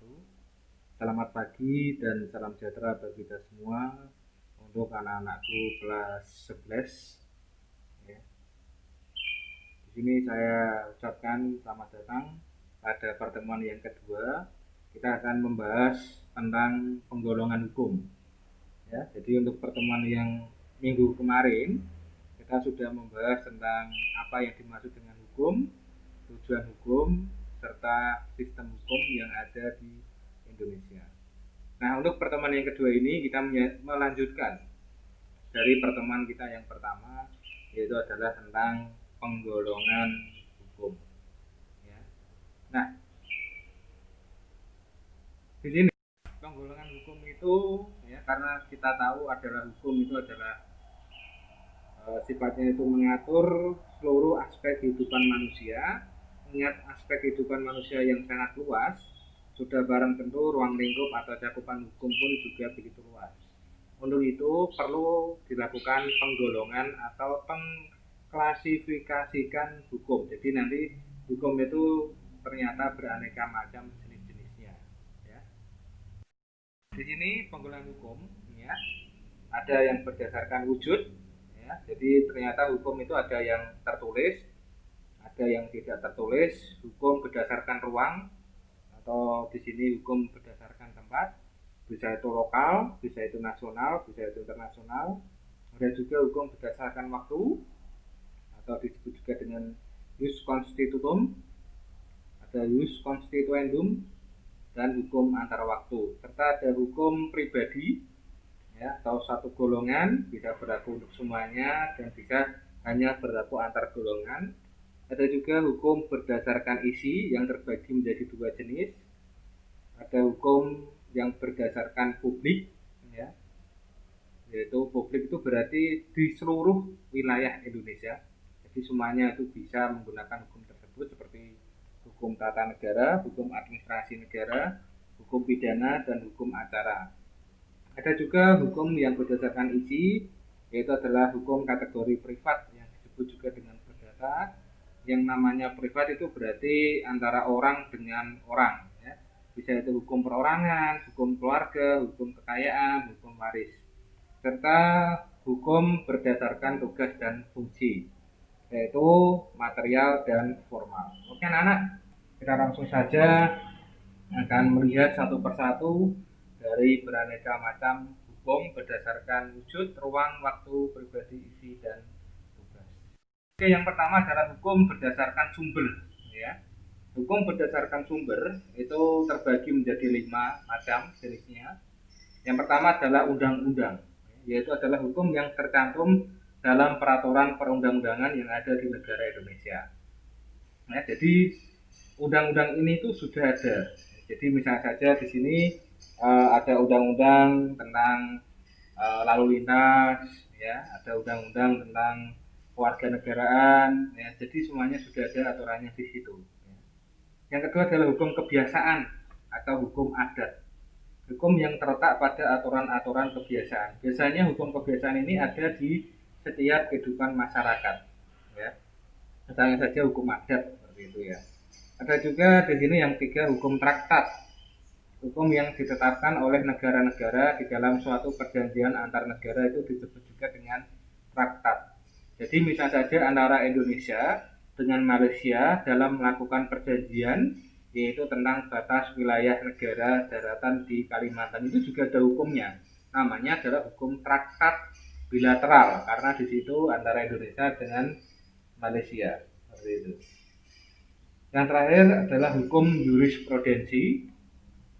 wabarakatuh. Selamat pagi dan salam sejahtera bagi kita semua. Untuk anak-anakku kelas 11 ya. Di sini saya ucapkan selamat datang pada pertemuan yang kedua. Kita akan membahas tentang penggolongan hukum. Ya, jadi untuk pertemuan yang minggu kemarin kita sudah membahas tentang apa yang dimaksud dengan hukum, tujuan hukum, serta sistem hukum yang ada di Indonesia. Nah, untuk pertemuan yang kedua ini kita melanjutkan dari pertemuan kita yang pertama, yaitu adalah tentang penggolongan hukum. Ya. Nah, di sini penggolongan hukum itu ya, karena kita tahu adalah hukum itu adalah sifatnya itu mengatur seluruh aspek kehidupan manusia. Mengingat aspek kehidupan manusia yang sangat luas, sudah barang tentu ruang lingkup atau cakupan hukum pun juga begitu luas. Untuk itu perlu dilakukan penggolongan atau pengklasifikasikan hukum. Jadi nanti hukum itu ternyata beraneka macam jenis-jenisnya. Ya. Di sini penggolongan hukum ya, ada yang berdasarkan wujud. Ya, jadi ternyata hukum itu ada yang tertulis, ada yang tidak tertulis. Hukum berdasarkan ruang, atau di sini hukum berdasarkan tempat, bisa itu lokal, bisa itu nasional, bisa itu internasional. Ada juga hukum berdasarkan waktu, atau disebut juga dengan jus constitutum, ada jus constituendum, dan hukum antar waktu. Serta ada hukum pribadi, ya, atau satu golongan, bisa berlaku untuk semuanya dan bisa hanya berlaku antar golongan. Ada juga hukum berdasarkan isi yang terbagi menjadi dua jenis. Ada hukum yang berdasarkan publik, ya, yaitu publik itu berarti di seluruh wilayah Indonesia. Jadi semuanya itu bisa menggunakan hukum tersebut, seperti hukum tata negara, hukum administrasi negara, hukum pidana, dan hukum acara. Ada juga hukum yang berdasarkan isi, yaitu adalah hukum kategori privat yang disebut juga dengan perdata. Yang namanya privat itu berarti antara orang dengan orang. Ya. Bisa itu hukum perorangan, hukum keluarga, hukum kekayaan, hukum waris. Serta hukum berdasarkan tugas dan fungsi, yaitu material dan formal. Oke anak-anak, kita langsung saja akan melihat satu persatu dari beraneka macam hukum berdasarkan wujud, ruang, waktu, pribadi, isi, dan tugas. Oke, yang pertama adalah hukum berdasarkan sumber. Ya. Hukum berdasarkan sumber itu terbagi menjadi 5 macam jenisnya. Yang pertama adalah undang-undang, yaitu adalah hukum yang tercantum dalam peraturan perundang-undangan yang ada di negara Indonesia. Nah, jadi undang-undang ini itu sudah ada. Jadi misalnya saja di sini ada undang-undang tentang lalu lintas, ya, ada undang-undang tentang kewarganegaraan, ya, jadi semuanya sudah ada aturannya di situ. Ya. Yang kedua adalah hukum kebiasaan atau hukum adat, hukum yang terletak pada aturan-aturan kebiasaan. Biasanya hukum kebiasaan ini ada di setiap kehidupan masyarakat. Ya. Misalnya saja hukum adat seperti itu ya. Ada juga di sini yang ketiga hukum traktat, hukum yang ditetapkan oleh negara-negara di dalam suatu perjanjian antar negara itu disebut juga dengan traktat. Jadi misal saja antara Indonesia dengan Malaysia dalam melakukan perjanjian, yaitu tentang batas wilayah negara daratan di Kalimantan, itu juga ada hukumnya. Namanya adalah hukum traktat bilateral, karena di situ antara Indonesia dengan Malaysia. Seperti itu. Yang terakhir adalah hukum jurisprudensi,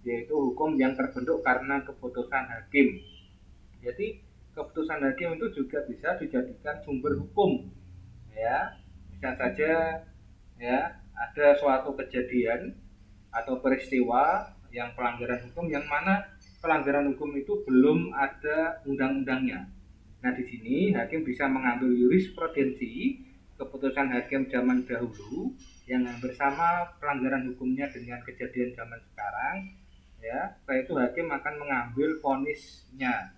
yaitu hukum yang terbentuk karena keputusan hakim. Jadi keputusan hakim itu juga bisa dijadikan sumber hukum. Ya, bisa saja ya ada suatu kejadian atau peristiwa yang pelanggaran hukum yang mana pelanggaran hukum itu belum ada undang-undangnya. Nah, di sini hakim bisa mengambil jurisprudensi keputusan hakim zaman dahulu yang bersama pelanggaran hukumnya dengan kejadian zaman sekarang, ya. Setelah itu hakim akan mengambil vonisnya,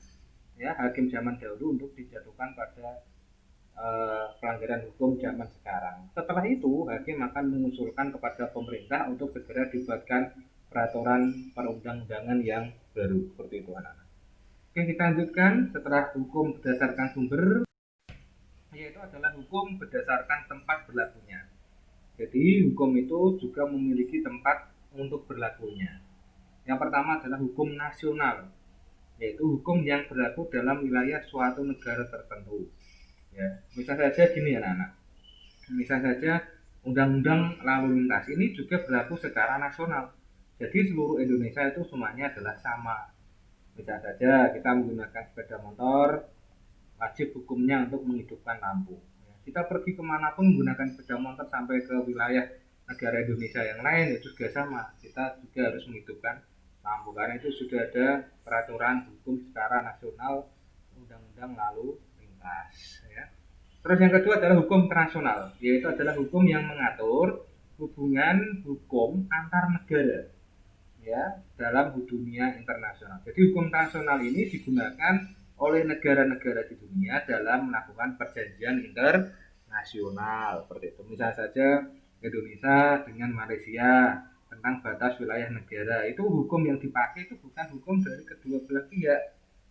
ya, hakim zaman dahulu untuk dijatuhkan pada pelanggaran hukum zaman sekarang. Setelah itu hakim akan mengusulkan kepada pemerintah untuk segera dibuatkan peraturan perundang-undangan yang baru. Seperti itu anak-anak. Oke, kita lanjutkan. Setelah hukum berdasarkan sumber, yaitu adalah hukum berdasarkan tempat berlakunya. Jadi hukum itu juga memiliki tempat untuk berlakunya. Yang pertama adalah hukum nasional, yaitu hukum yang berlaku dalam wilayah suatu negara tertentu. Ya, misal saja gini anak-anak. Misal saja undang-undang lalu lintas ini juga berlaku secara nasional. Jadi seluruh Indonesia itu semuanya adalah sama. Misal saja kita menggunakan sepeda motor, wajib hukumnya untuk menghidupkan lampu. Kita pergi kemanapun menggunakan sepeda motor sampai ke wilayah negara Indonesia yang lain itu juga sama. Kita juga harus menghidupkan lampu karena itu sudah ada peraturan hukum secara nasional, undang-undang lalu lintas. Ya. Terus yang kedua adalah hukum internasional, yaitu adalah hukum yang mengatur hubungan hukum antar negara. Ya, dalam dunia internasional. Jadi hukum internasional ini digunakan oleh negara-negara di dunia dalam melakukan perjanjian internasional seperti itu. Misal saja Indonesia dengan Malaysia tentang batas wilayah negara, itu hukum yang dipakai itu bukan hukum dari kedua belah pihak,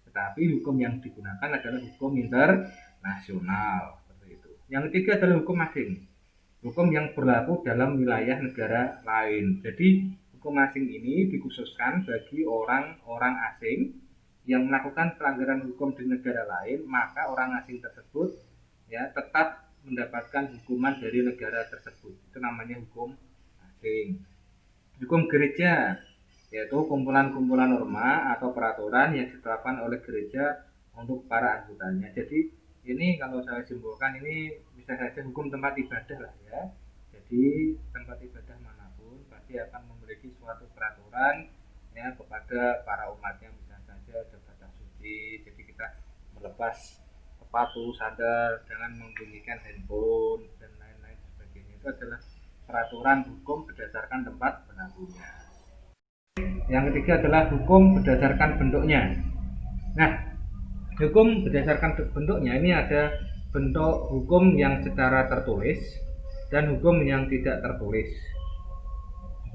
tetapi hukum yang digunakan adalah hukum internasional seperti itu. Yang ketiga adalah hukum asing, hukum yang berlaku dalam wilayah negara lain. Jadi hukum asing ini dikhususkan bagi orang-orang asing yang melakukan pelanggaran hukum di negara lain, maka orang asing tersebut ya tetap mendapatkan hukuman dari negara tersebut. Itu namanya hukum asing. Hukum gereja, yaitu kumpulan-kumpulan norma atau peraturan yang ditetapkan oleh gereja untuk para anggotanya. Jadi ini kalau saya simpulkan ini bisa saja hukum tempat ibadah lah ya. Jadi tempat ibadah manapun pasti akan memiliki suatu peraturan ya kepada para umatnya. Bisa saja ada batas suci, jadi kita melepas sepatu, sandal, jangan membunyikan handphone dan lain-lain sebagainya. Itu adalah peraturan hukum berdasarkan tempat berlakunya. Yang ketiga adalah hukum berdasarkan bentuknya. Nah, hukum berdasarkan bentuknya ini ada bentuk hukum yang secara tertulis dan hukum yang tidak tertulis.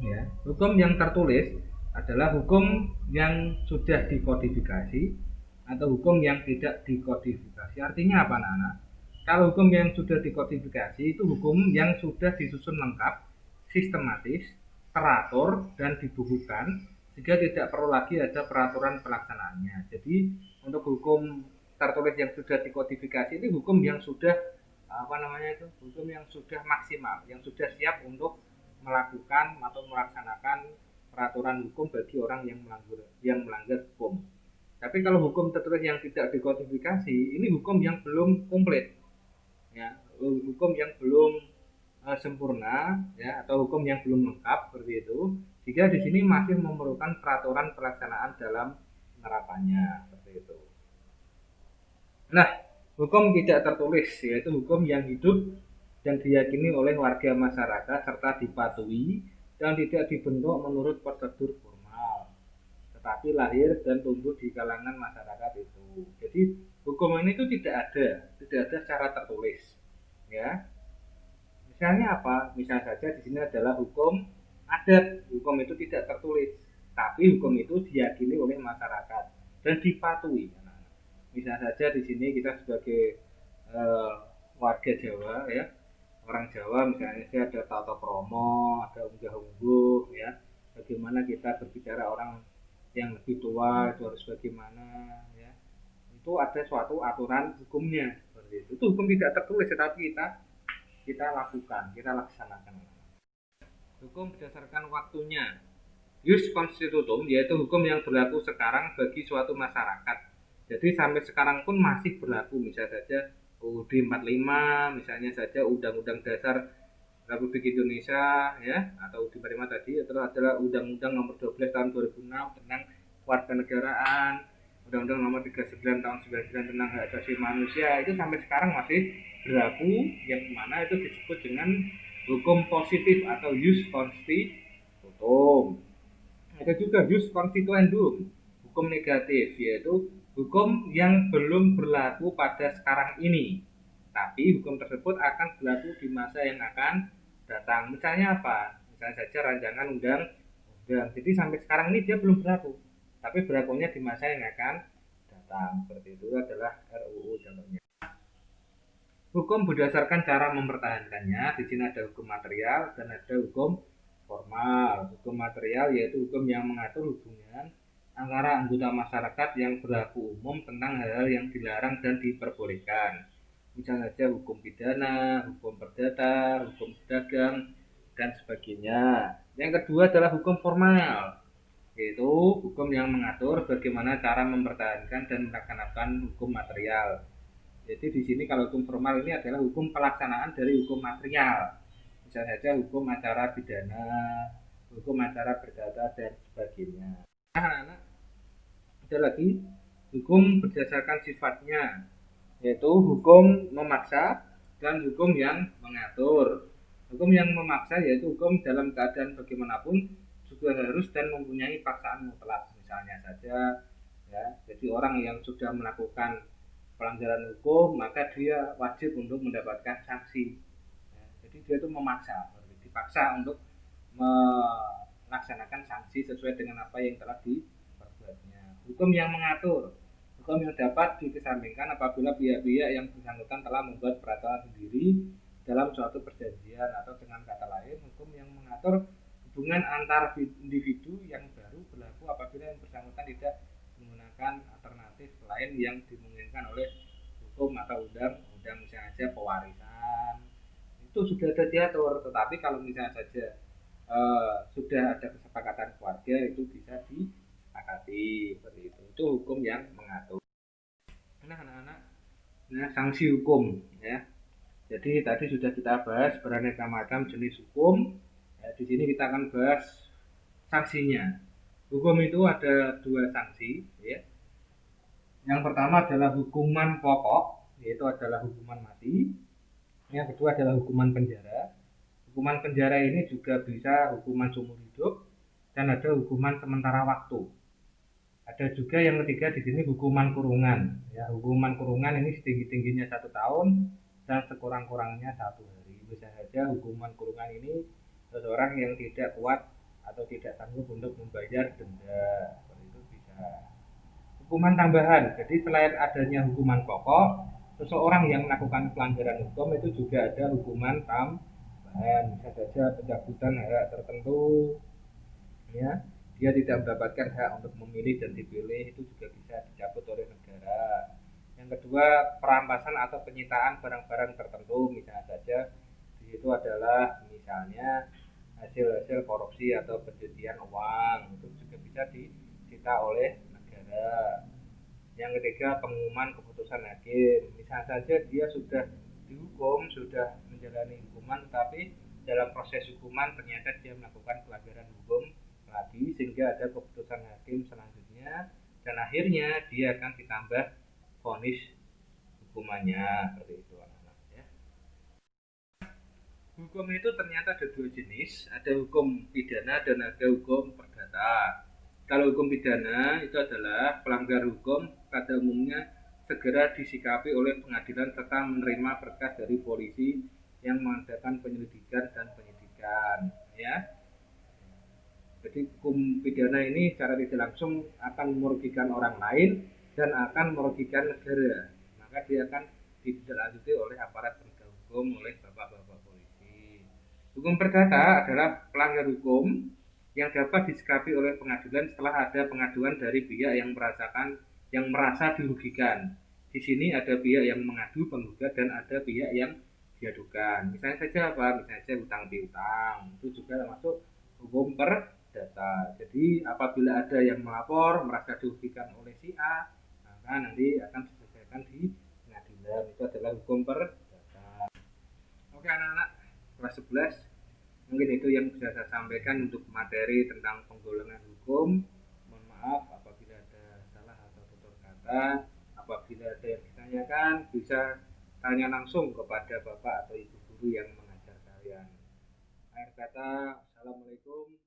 Ya, hukum yang tertulis adalah hukum yang sudah dikodifikasi atau hukum yang tidak dikodifikasi. Artinya apa, anak-anak? Kalau hukum yang sudah dikodifikasi itu hukum yang sudah disusun lengkap, sistematis, teratur, dan dibukukan sehingga tidak perlu lagi ada peraturan pelaksanaannya. Jadi untuk hukum tertulis yang sudah dikodifikasi ini hukum yang sudah hukum yang sudah maksimal, yang sudah siap untuk melakukan atau melaksanakan peraturan hukum bagi orang yang melanggar hukum. Tapi kalau hukum tertulis yang tidak dikodifikasi ini hukum yang belum komplit, ya, hukum yang belum sempurna, ya, atau hukum yang belum lengkap seperti itu. Jika di sini masih memerlukan peraturan pelaksanaan dalam penerapannya seperti itu. Nah, hukum tidak tertulis yaitu hukum yang hidup dan diyakini oleh warga masyarakat serta dipatuhi dan tidak dibentuk menurut prosedur formal, tetapi lahir dan tumbuh di kalangan masyarakat itu. Jadi hukum ini itu tidak ada secara tertulis, ya. Misalnya apa? Misal saja di sini adalah hukum adat. Hukum itu tidak tertulis, tapi hukum itu diyakini oleh masyarakat dan dipatuhi. Misal saja di sini kita sebagai warga Jawa, ya, orang Jawa misalnya ada tata kromo, ada unggah-ungguh, ya. Bagaimana kita berbicara orang yang lebih tua itu harus bagaimana, ya. Itu ada suatu aturan hukumnya seperti itu. Itu hukum tidak tertulis tetapi kita lakukan, kita laksanakan. Hukum berdasarkan waktunya. Jus constitutum yaitu hukum yang berlaku sekarang bagi suatu masyarakat. Jadi sampai sekarang pun masih berlaku. Misal saja UUD 45, misalnya saja Undang-Undang Dasar Republik Indonesia, ya, atau UUD 45 tadi, itu adalah Undang-Undang Nomor 12 Tahun 2006 tentang Kewarganegaraan, Undang-Undang Nomor 39 Tahun 99 tentang Hak Asasi Manusia, itu sampai sekarang masih berlaku, yang mana itu disebut dengan hukum positif atau jus constitutum. Ada juga jus constituendum, hukum negatif, yaitu hukum yang belum berlaku pada sekarang ini, tapi hukum tersebut akan berlaku di masa yang akan datang. Misalnya apa? Misalnya saja rancangan undang-undang undang. Jadi sampai sekarang ini dia belum berlaku, tapi berlakunya di masa yang akan datang. Seperti itu adalah RUU contohnya. Hukum berdasarkan cara mempertahankannya. Di sini ada hukum material dan ada hukum formal. Hukum material yaitu hukum yang mengatur hubungan antara anggota masyarakat yang berlaku umum tentang hal-hal yang dilarang dan diperbolehkan. Misalnya saja hukum pidana, hukum perdata, hukum dagang, dan sebagainya. Yang kedua adalah hukum formal, yaitu hukum yang mengatur bagaimana cara mempertahankan dan melaksanakan hukum material. Jadi di sini kalau hukum formal ini adalah hukum pelaksanaan dari hukum material. Misalnya saja hukum acara pidana, hukum acara perdata, dan sebagainya. Nah, anak-anak, ada lagi hukum berdasarkan sifatnya, yaitu hukum memaksa dan hukum yang mengatur. Hukum yang memaksa yaitu hukum dalam keadaan bagaimanapun juga harus dan mempunyai paksaan mutlak. Misalnya saja, ya, jadi orang yang sudah melakukan pelanggaran hukum maka dia wajib untuk mendapatkan sanksi. Ya, jadi dia itu memaksa, dipaksa untuk melaksanakan sanksi sesuai dengan apa yang telah diperbuatnya. Hukum yang mengatur, hukum yang dapat dikesampingkan apabila pihak-pihak yang bersangkutan telah membuat peraturan sendiri dalam suatu perjanjian, atau dengan kata lain hukum yang mengatur hubungan antar individu yang baru berlaku apabila yang bersangkutan tidak menggunakan alternatif lain yang dimungkinkan oleh hukum atau undang-undang. Misalnya saja pewarisan itu sudah ada diatur, tetapi kalau misalnya saja sudah ada kesepakatan keluarga itu bisa disepakati seperti itu hukum yang mengatur. Nah anak-anak, nah sanksi hukum ya. Jadi tadi sudah kita bahas beraneka macam jenis hukum. Ya, di sini kita akan bahas sanksinya. Hukum itu ada dua sanksi, ya. Yang pertama adalah hukuman pokok, yaitu adalah hukuman mati. Yang kedua adalah hukuman penjara. Hukuman penjara ini juga bisa hukuman seumur hidup dan ada hukuman sementara waktu. Ada juga yang ketiga di sini hukuman kurungan. Ya, hukuman kurungan ini setinggi-tingginya 1 tahun dan sekurang-kurangnya 1 hari. Bisa saja hukuman kurungan ini seseorang yang tidak kuat atau tidak sanggup untuk membayar denda, seperti itu bisa. Hukuman tambahan, jadi selain adanya hukuman pokok, seseorang yang melakukan pelanggaran hukum itu juga ada hukuman tambahan. Bisa saja pencabutan hak tertentu, ya, dia tidak mendapatkan hak untuk memilih dan dipilih, itu juga bisa dicabut oleh negara. Yang kedua, perampasan atau penyitaan barang-barang tertentu, misalnya saja di situ adalah misalnya hasil-hasil korupsi atau pencucian uang, itu juga bisa disita oleh negara. Yang ketiga, pengumuman keputusan hakim, misalnya saja dia sudah dihukum, sudah menjalani hukuman, tetapi dalam proses hukuman ternyata dia melakukan pelanggaran hukum lagi sehingga ada keputusan hakim selanjutnya dan akhirnya dia akan ditambah vonis hukumannya, seperti itu anak-anak ya. Hukum itu ternyata ada dua jenis, ada hukum pidana dan ada hukum perdata. Kalau hukum pidana itu adalah pelanggar hukum pada umumnya segera disikapi oleh pengadilan serta menerima berkas dari polisi yang mengadakan penyelidikan dan penyidikan ya. Jadi hukum pidana ini secara tidak langsung akan merugikan orang lain dan akan merugikan negara. Maka dia akan ditindaklanjuti oleh aparat penegak hukum, oleh bapak-bapak polisi. Hukum perdata adalah pelanggar hukum yang dapat disikapi oleh pengadilan setelah ada pengaduan dari pihak yang merasa dirugikan. Di sini ada pihak yang mengadu penggugat dan ada pihak yang diadukan. Misalnya saja apa? Misalnya saja hutang piutang, itu juga termasuk hukum perdata. Jadi apabila ada yang melapor merasa dirugikan oleh si A, maka nanti akan diselesaikan di pengadilan. Itu adalah hukum perdata. Oke anak-anak kelas 11, mungkin itu yang bisa saya sampaikan untuk materi tentang penggolongan hukum. Mohon maaf apabila ada salah atau tutur kata. Apabila ada yang ditanyakan bisa tanya langsung kepada bapak atau ibu guru yang mengajar kalian. Akhir kata, assalamualaikum